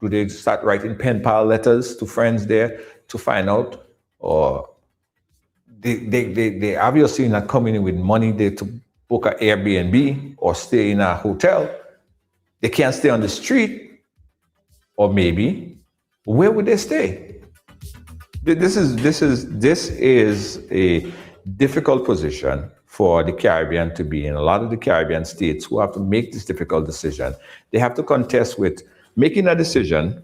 Do they start writing pen pal letters to friends there to find out? Or they obviously not coming in with money there to book an Airbnb or stay in a hotel. They can't stay on the street. Or maybe, where would they stay? This is a difficult position for the Caribbean to be in. A lot of the Caribbean states who have to make this difficult decision, they have to contest with making a decision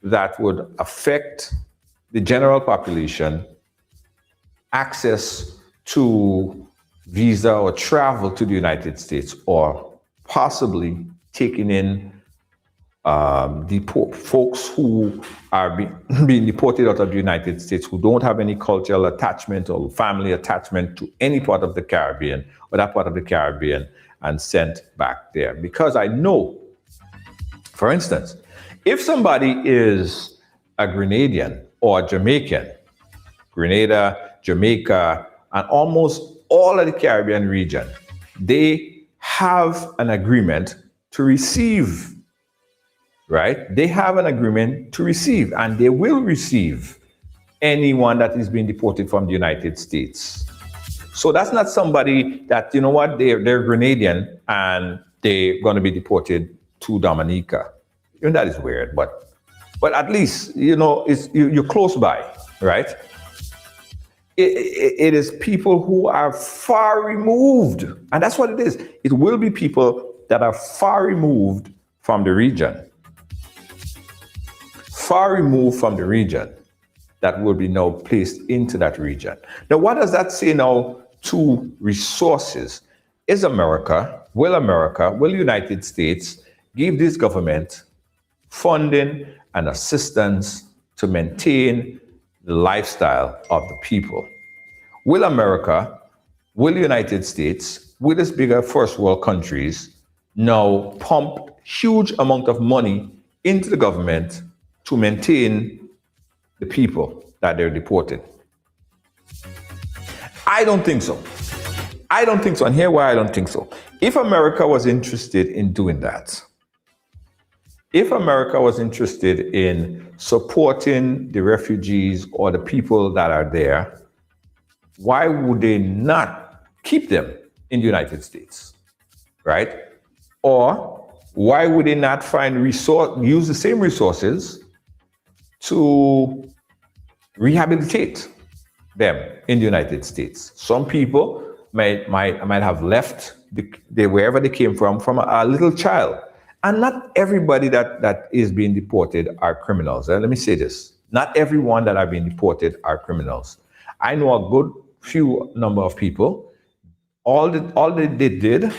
that would affect the general population access to visa or travel to the United States, or possibly taking in folks who are being deported out of the United States, who don't have any cultural attachment or family attachment to any part of the Caribbean or that part of the Caribbean, and sent back there. Because I know, for instance, if somebody is a Grenadian or a Jamaican, Grenada, Jamaica, and almost all of the Caribbean region, they have an agreement to receive, right? They have an agreement to receive, and they will receive anyone that is being deported from the United States. So that's not somebody that, you know what, they're Grenadian and they're going to be deported to Dominica. Even that is weird, but at least, you know, you're close by, right? It is people who are far removed, and that's what it is. It will be people that are far removed from the region. Far removed from the region that will be now placed into that region. Now, what does that say now to resources? Will the United States give this government funding and assistance to maintain the lifestyle of the people? Will the United States, will these bigger first world countries now pump huge amount of money into the government to maintain the people that they're deporting? I don't think so. And here's why I don't think so. If America was interested in doing that, if America was interested in supporting the refugees or the people that are there, why would they not keep them in the United States, right? Or why would they not use the same resources to rehabilitate them in the United States? Some people might have left wherever they came from a little child. And not everybody that is being deported are criminals. Let me say this. Not everyone that are being deported are criminals. I know a good few number of people. All they did,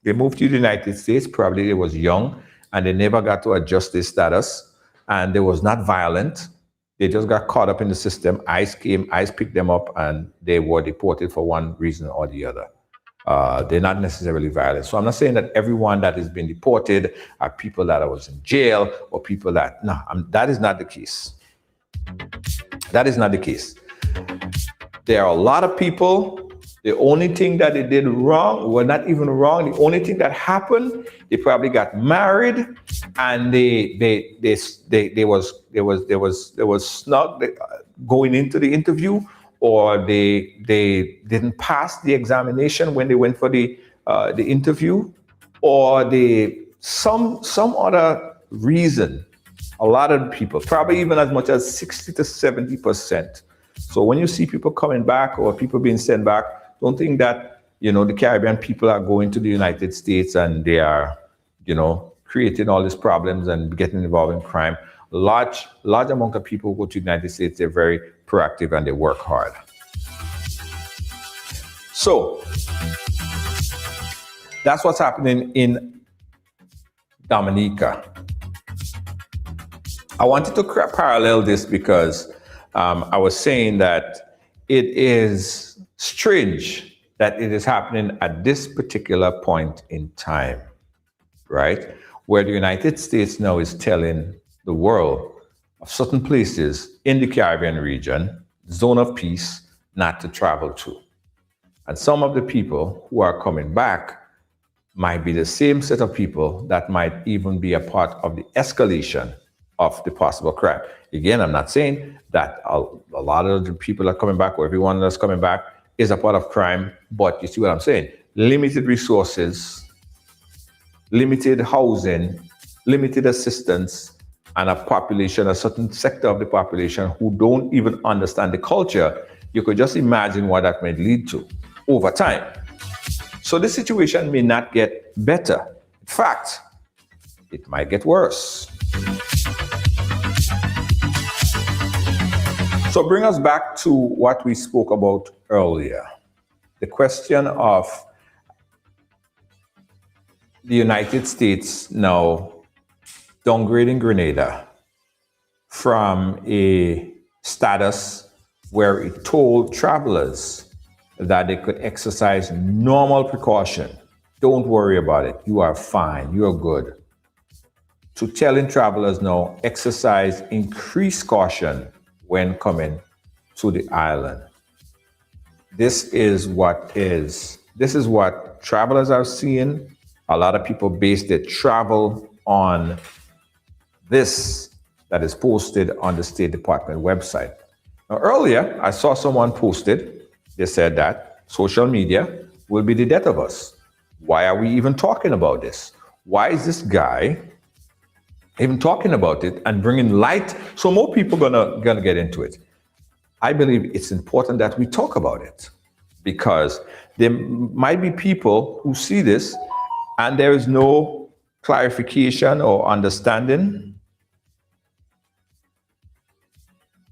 they moved to the United States, probably they was young, and they never got to adjust their status, and they was not violent. They just got caught up in the system. ICE picked them up, and they were deported for one reason or the other. They're not necessarily violent. So I'm not saying that everyone that has been deported are people that was in jail or people that, that is not the case. That is not the case. There are a lot of people, the only thing that they did wrong, well, not even wrong, the only thing that happened, they probably got married and they was snug going into the interview, or they didn't pass the examination when they went for the interview, or some other reason. A lot of people, probably even as much as 60 to 70%. So when you see people coming back or people being sent back, don't think that, you know, the Caribbean people are going to the United States and they are, you know, creating all these problems and getting involved in crime. Large amount of people who go to the United States, they're very proactive and they work hard. So that's what's happening in Dominica. I wanted to parallel this because I was saying that it is strange that it is happening at this particular point in time, right? Where the United States now is telling the world of certain places in the Caribbean region, zone of peace, not to travel to. And some of the people who are coming back might be the same set of people that might even be a part of the escalation of the possible crime. Again, I'm not saying that a lot of the people that are coming back or everyone that's coming back is a part of crime, but you see what I'm saying? Limited resources, limited housing, limited assistance, and a certain sector of the population who don't even understand the culture. You could just imagine what that may lead to over time. So this situation may not get better. In fact, it might get worse. So bring us back to what we spoke about earlier. The question of the United States now downgrading Grenada from a status where it told travelers that they could exercise normal precaution. Don't worry about it. You are fine. You are good. To telling travelers now, exercise increased caution when coming to the island. This is what travelers are seeing. A lot of people base their travel on this that is posted on the State Department website. Now, earlier, I saw someone posted, they said that social media will be the death of us. Why are we even talking about this? Why is this guy even talking about it and bringing light? So more people gonna get into it. I believe it's important that we talk about it because there might be people who see this and there is no clarification or understanding.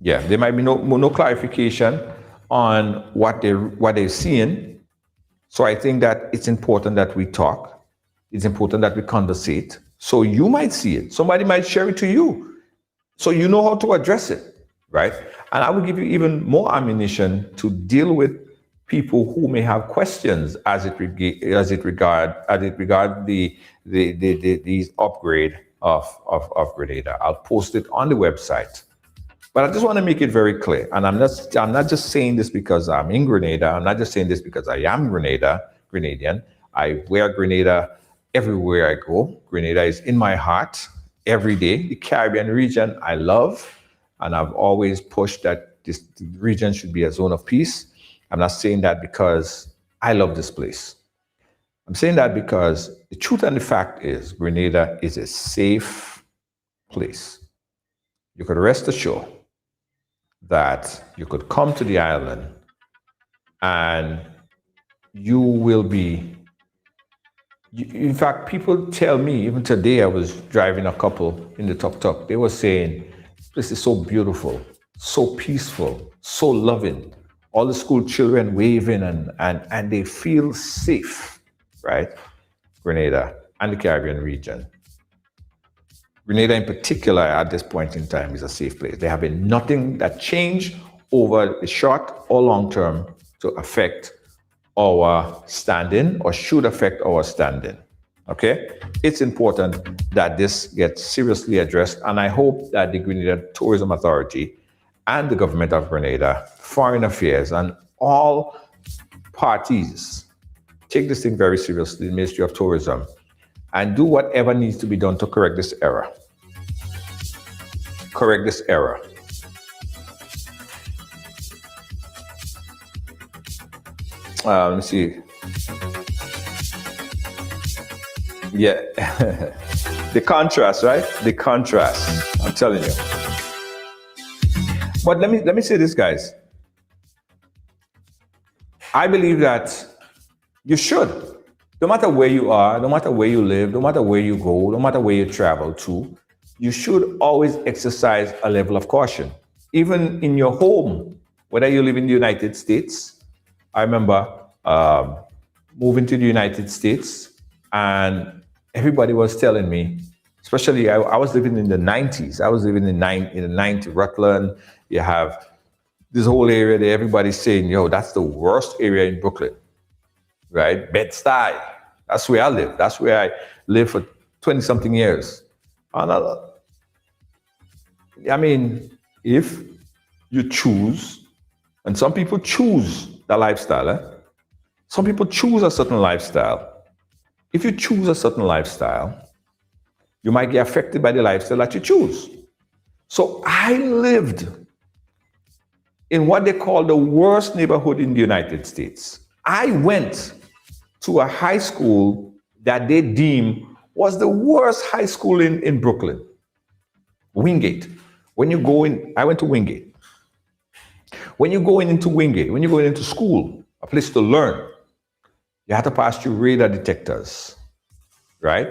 Yeah, there might be no clarification on what they're seeing. So I think that it's important that we talk. It's important that we conversate. So you might see it. Somebody might share it to you. So you know how to address it, right? And I will give you even more ammunition to deal with people who may have questions as it regard the upgrade of Grenada. I'll post it on the website. But I just want to make it very clear, and I'm not just saying this because I'm in Grenada. I'm not just saying this because I am Grenadian. I wear Grenada everywhere I go. Grenada is in my heart every day. The Caribbean region I love, and I've always pushed that this region should be a zone of peace. I'm not saying that because I love this place. I'm saying that because the truth and the fact is Grenada is a safe place. You could rest assured that you could come to the island and you will be, in fact, people tell me, even today I was driving a couple in the tuk-tuk, they were saying, this is so beautiful, so peaceful, so loving. All the school children waving and they feel safe, right? Grenada and the Caribbean region. Grenada in particular at this point in time is a safe place. There have been nothing that changed over the short or long term to affect our standing or should affect our standing, okay? It's important that this gets seriously addressed, and I hope that the Grenada Tourism Authority and the government of Grenada, Foreign Affairs, and all parties take this thing very seriously, the Ministry of Tourism, and do whatever needs to be done to correct this error. Correct this error. Let me see. Yeah, the contrast, right? The contrast. I'm telling you. But let me say this, guys. I believe that you should. No matter where you are, no matter where you live, no matter where you go, no matter where you travel to, you should always exercise a level of caution. Even in your home, whether you live in the United States. I remember moving to the United States and everybody was telling me, especially I was living in the 90s. I was living in the 90s, Rutland. You have this whole area there, everybody's saying, yo, that's the worst area in Brooklyn. Right? Bed-Stuy. That's where I live. That's where I lived for 20-something years. And I mean, if you choose, and some people choose the lifestyle, some people choose a certain lifestyle. If you choose a certain lifestyle, you might get affected by the lifestyle that you choose. So I lived in what they call the worst neighborhood in the United States. I went to a high school that they deem was the worst high school in Brooklyn, Wingate. When you go in, I went to Wingate. When you go into Wingate, when you go into school, a place to learn, you have to pass through radar detectors, right?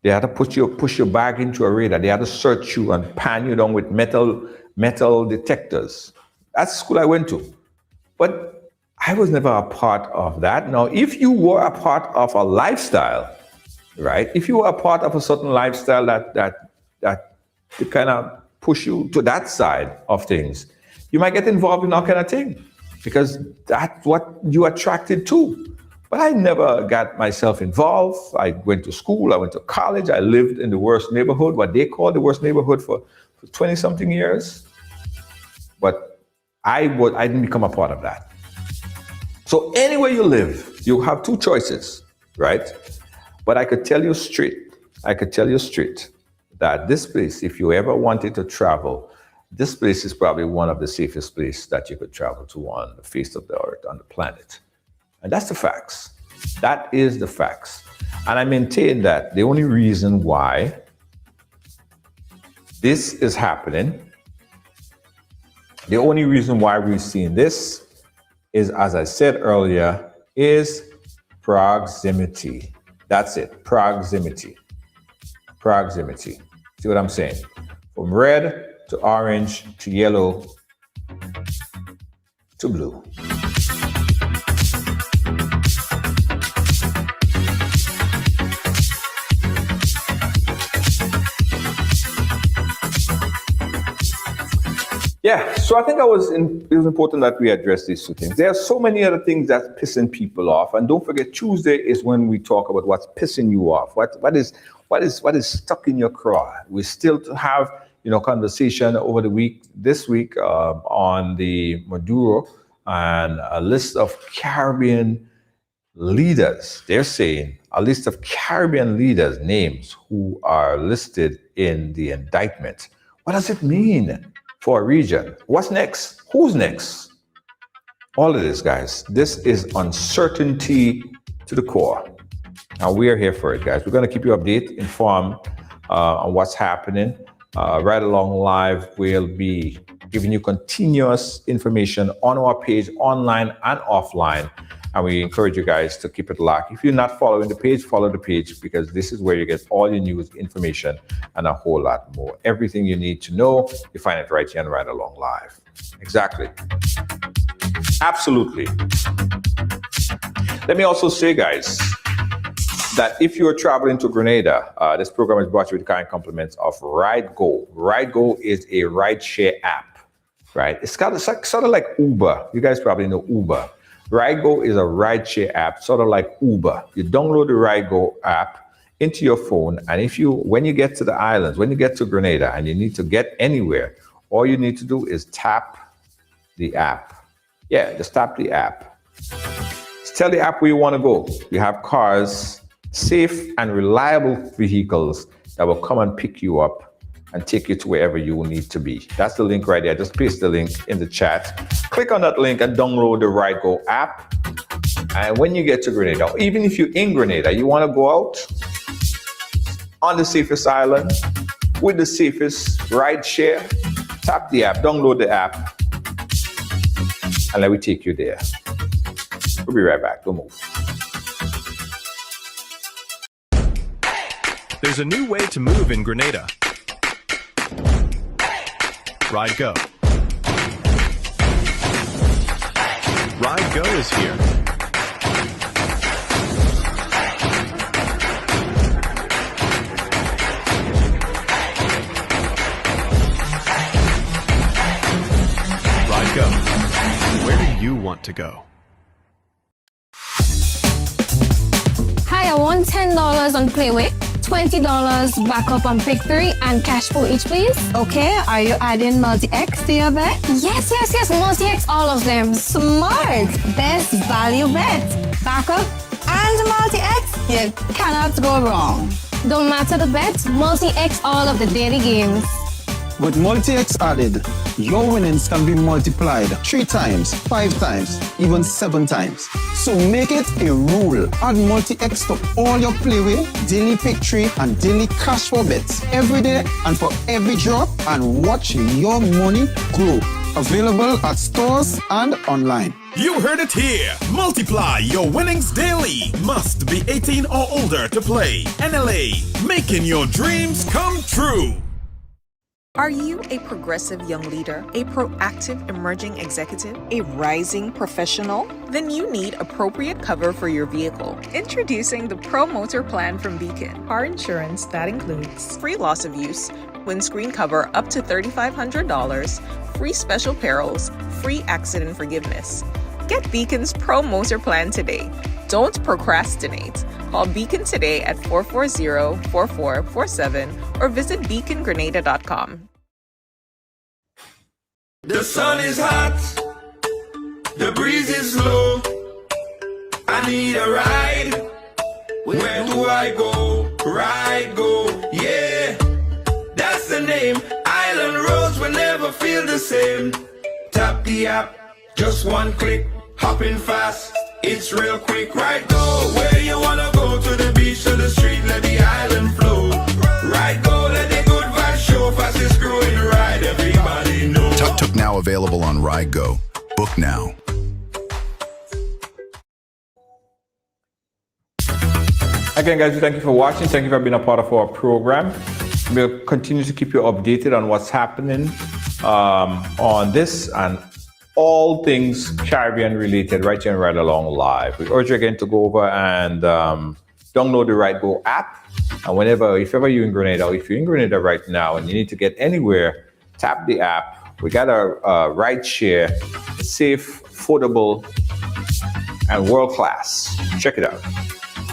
They had to push your bag into a radar. They had to search you and pan you down with metal detectors. That's the school I went to. But I was never a part of that. Now, if you were a part of a lifestyle, right? If you were a part of a certain lifestyle that that to kind of push you to that side of things, you might get involved in all kind of thing because that's what you attracted to. But I never got myself involved. I went to school, I went to college, I lived in the worst neighborhood, what they call the worst neighborhood for 20 something years. But I didn't become a part of that. So anywhere you live, you have two choices, right? But I could tell you straight that this place, if you ever wanted to travel, this place is probably one of the safest places that you could travel to on the face of the earth, on the planet. And that's the facts. That is the facts. And I maintain that the only reason why this is happening, the only reason why we're seeing this is, as I said earlier, is proximity. That's it, proximity. Proximity. See what I'm saying? From red to orange to yellow to blue. Yeah, so I think it was important that we address these two things. There are so many other things that's pissing people off, and don't forget, Tuesday is when we talk about what's pissing you off. What is stuck in your craw. We still have conversation over this week on the Maduro and a list of Caribbean leaders. They're saying a list of Caribbean leaders' names who are listed in the indictment. What does it mean for a region? What's next? Who's next? All of this, guys, this is uncertainty to the core. Now, we are here for it, guys. We're going to keep you informed on what's happening. Right along live, we'll be giving you continuous information on our page, online and offline. And we encourage you guys to keep it locked. If you're not following the page, follow the page, because this is where you get all your news, information, and a whole lot more. Everything you need to know, you find it right here and Right Along Live. Exactly. Absolutely. Let me also say, guys, that if you're traveling to Grenada, this program is brought to you with the kind compliments of RideGo. RideGo is a rideshare app, right? It's sort of like Uber. You guys probably know Uber. RideGo is a rideshare app, sort of like Uber. You download the RideGo app into your phone, and when you get to the islands, when you get to Grenada and you need to get anywhere, all you need to do is tap the app. Yeah, just tap the app. Just tell the app where you want to go. You have cars, safe and reliable vehicles that will come and pick you up and take you to wherever you will need to be. That's the link right there. Just paste the link in the chat. Click on that link and download the RideGo app. And when you get to Grenada, or even if you're in Grenada, you want to go out on the safest island with the safest ride share, tap the app, download the app, and let me take you there. We'll be right back. Don't move. There's a new way to move in Grenada. RideGo. RideGo is here. RideGo. Where do you want to go? Hi, I want $10 on Playway, $20 backup on Pick 3, and cash for each, please. Okay, are you adding multi-X to your bet? Yes, multi-X, all of them. Smart! Best value bet. Backup and multi-X, you cannot go wrong. Don't matter the bet, multi-X all of the daily games. With multi-X added, your winnings can be multiplied 3 times, 5 times, even 7 times. So make it a rule. Add multi-X to all your Playway, daily pick 3, and daily cash for bets every day and for every drop, and watch your money grow. Available at stores and online. You heard it here. Multiply your winnings daily. Must be 18 or older to play. NLA, making your dreams come true. Are you a progressive young leader, a proactive emerging executive, a rising professional? Then you need appropriate cover for your vehicle. Introducing the Pro Motor Plan from Beacon. Car insurance that includes free loss of use, windscreen cover up to $3,500, free special perils, free accident forgiveness. Get Beacon's Pro Motor Plan today. Don't procrastinate. Call Beacon today at 440-4447 or visit beacongrenada.com. The sun is hot, the breeze is low. I need a ride. Where do I go? Ride, go, yeah. That's the name. Island roads will never feel the same. Tap the app, just one click, hopping fast. It's real quick, right? Go where you wanna go, to the beach, to the street, let the island flow. Right, go, let the good vibes show. Fastest growing ride, everybody know. Tuk-tuk now available on Ride Go. Book now. Again, guys, thank you for watching. Thank you for being a part of our program. We'll continue to keep you updated on what's happening on this and all things Caribbean related right here and Ride Along Live. We urge you again to go over and download the Ride Go app. And if ever you're in Grenada, or if you're in Grenada right now and you need to get anywhere, tap the app. We got a ride share, safe, affordable, and world class. Check it out.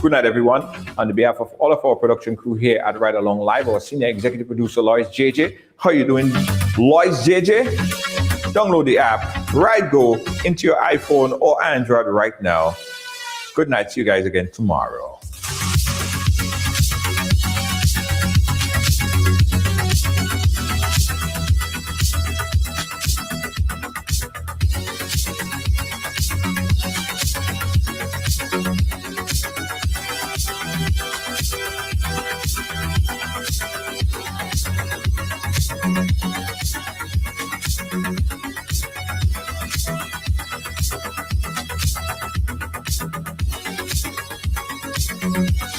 Good night, everyone. On behalf of all of our production crew here at Ride Along Live, our senior executive producer, Lois JJ. How you doing, Lois JJ? Download the app, Ride Go, into your iPhone or Android right now. Good night. See you guys again tomorrow. Thank you.